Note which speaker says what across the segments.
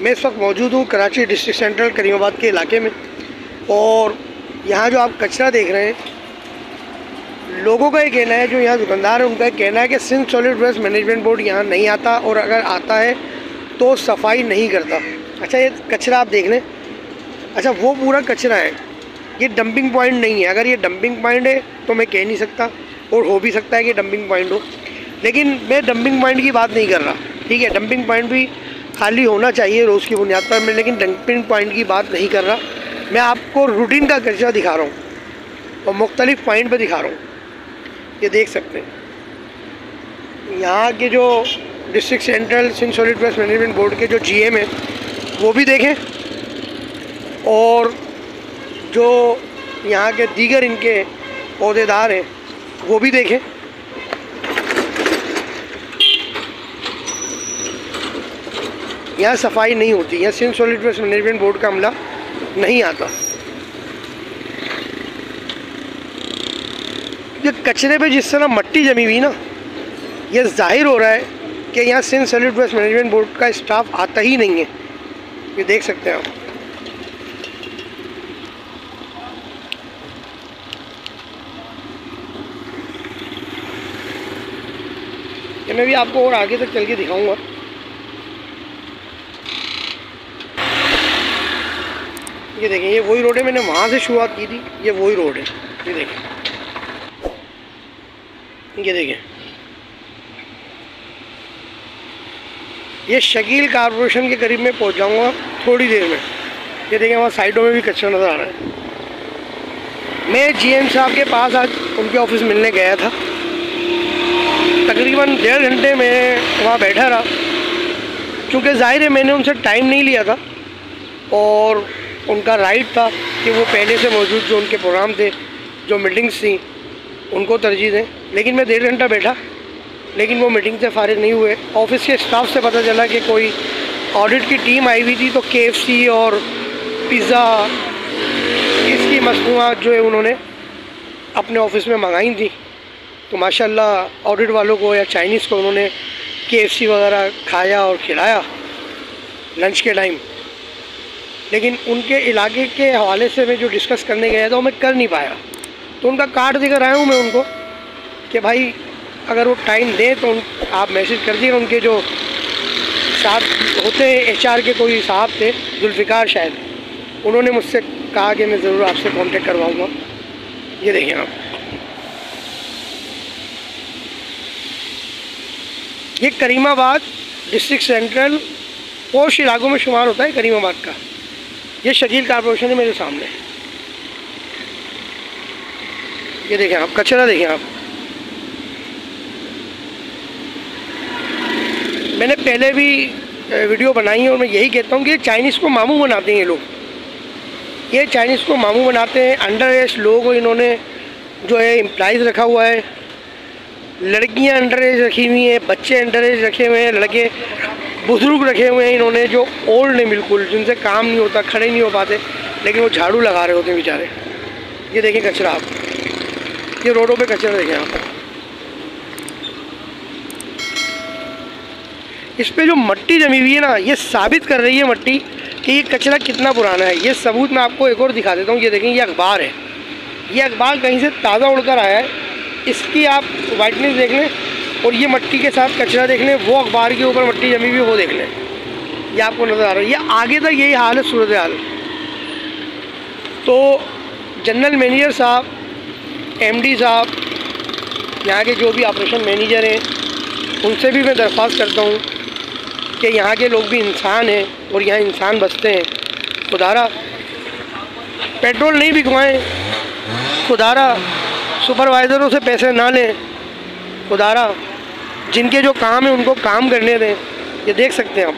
Speaker 1: मैं इस वक्त मौजूद हूँ कराची डिस्ट्रिक्ट सेंट्रल करीमाबाद के इलाके में, और यहाँ जो आप कचरा देख रहे हैं, लोगों का ये कहना है, जो यहाँ दुकानदार है उनका ये कहना है कि Sindh solid waste management board यहाँ नहीं आता, और अगर आता है तो सफाई नहीं करता। अच्छा, ये कचरा आप देख लें। अच्छा, वो पूरा कचरा है, ये डंपिंग पॉइंट नहीं है। अगर ये डंपिंग पॉइंट है तो मैं कह नहीं सकता, और हो भी सकता है कि डंपिंग पॉइंट हो, लेकिन मैं डंपिंग पॉइंट की बात नहीं कर रहा। ठीक है, डंपिंग पॉइंट भी खाली होना चाहिए रोज़ की बुनियाद पर, मैं लेकिन डंपिंग पॉइंट की बात नहीं कर रहा। मैं आपको रूटीन का कचरा दिखा रहा हूँ और मुख्तलिफ पॉइंट पे दिखा रहा हूँ। ये देख सकते हैं यहाँ के जो district central Sindh solid waste management board के जो जीएम हैं वो भी देखें, और जो यहाँ के दीगर इनके ओहदेदार हैं वो भी देखें। यहाँ सफाई नहीं होती, यहाँ Sindh solid waste management board का अमला नहीं आता। ये कचरे पे जिस तरह मट्टी जमी हुई ना, ये जाहिर हो रहा है कि यहाँ Sindh solid waste management board का स्टाफ आता ही नहीं है। ये देख सकते हैं आप। ये मैं भी आपको और आगे तक चल के दिखाऊंगा। ये देखें, ये वही रोड है, मैंने वहाँ से शुरुआत की थी, ये वही रोड है। ये देखें, ये देखें, ये शकील कॉर्पोरेशन के करीब में पहुँच जाऊँगा थोड़ी देर में। ये देखें, वहाँ साइडों में भी कचरा नज़र आ रहा है। मैं जीएम साहब के पास आज उनके ऑफिस मिलने गया था, तकरीबन 1.5 घंटे में वहाँ बैठा रहा, क्योंकि ज़ाहिर है मैंने उनसे टाइम नहीं लिया था, और उनका राइट था कि वो पहले से मौजूद जो उनके प्रोग्राम थे, जो मीटिंग्स थी, उनको तरजीह दें। लेकिन मैं 1.5 घंटा बैठा, लेकिन वो मीटिंग से फारिग नहीं हुए। ऑफिस के स्टाफ से पता चला कि कोई ऑडिट की टीम आई हुई थी, तो KFC और पिज़्ज़ा इसकी मसनूआत जो है उन्होंने अपने ऑफिस में मंगाई थी। तो माशाल्लाह ऑडिट वालों को या चाइनीज़ को उन्होंने KFC वगैरह खाया और खिलाया लंच के टाइम। लेकिन उनके इलाके के हवाले से मैं जो डिस्कस करने गया था वो मैं कर नहीं पाया, तो उनका कार्ड देकर आया हूँ मैं उनको कि भाई अगर वो टाइम दें तो आप मैसेज कर दिए। उनके जो साथ होते हैं HR के कोई साहब थे, जुल्फ़िकार शायद, उन्होंने मुझसे कहा कि मैं ज़रूर आपसे कांटेक्ट करवाऊँगा। ये देखें आप, ये करीमाबाद डिस्ट्रिक्ट सेंट्रल पोश इलाकों में शुमार होता है करीमाबाद का। ये शकील कॉर्पोरेशन है मेरे सामने। ये देखें आप, कचरा देखें आप। मैंने पहले भी वीडियो बनाई है, और मैं यही कहता हूँ कि चाइनीज़ को मामू बनाते हैं ये लोग। ये चाइनीज़ को मामू बनाते हैं। अंडर एज लोगों को इन्होंने जो है एम्प्लॉइज़ रखा हुआ है, लड़कियां अंडर एज रखी हुई हैं, बच्चे अंडर एज रखे हुए हैं, लड़के बुजुर्ग रखे हुए हैं इन्होंने, जो ओल्ड हैं बिल्कुल, जिनसे काम नहीं होता, खड़े नहीं हो पाते, लेकिन वो झाड़ू लगा रहे होते हैं बेचारे। ये देखें कचरा आप, ये रोडों पे कचरा देखें आप। इस पे जो मट्टी जमी हुई है ना, ये साबित कर रही है मट्टी कि ये कचरा कितना पुराना है। ये सबूत मैं आपको एक और दिखा देता हूँ। ये देखें, ये अखबार है, ये अखबार कहीं से ताज़ा उड़कर आया है। इसकी आप वाइटनेस देख लें, और ये मट्टी के साथ कचरा देख लें, वो अखबार के ऊपर मट्टी जमी हुई वो देख लें, ये आपको नज़र आ रहा है। ये आगे तक यही हाल है, सूरत हाल। तो जनरल मैनेजर साहब, MD साहब, यहाँ के जो भी ऑपरेशन मैनेजर हैं, उनसे भी मैं दरख्वास्त करता हूँ कि यहाँ के लोग भी इंसान हैं, और यहाँ इंसान बसते हैं। खुदारा पेट्रोल नहीं बिकवाएँ, खुदारा सुपरवाइज़रों से पैसे ना लें, खुदारा जिनके जो काम है उनको काम करने दें। ये देख सकते हैं आप,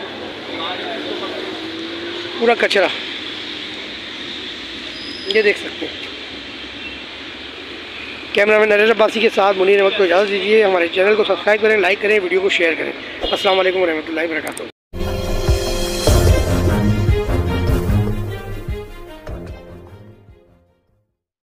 Speaker 1: पूरा कचरा, ये देख सकते हैं। कैमरामैन नरेश अब्बासी के साथ मुनीर अहमद को इजाज़त दीजिए। हमारे चैनल को सब्सक्राइब करें, लाइक करें, वीडियो को शेयर करें। अस्सलाम वालेकुम रहमतुल्लाहि व बरकातहू।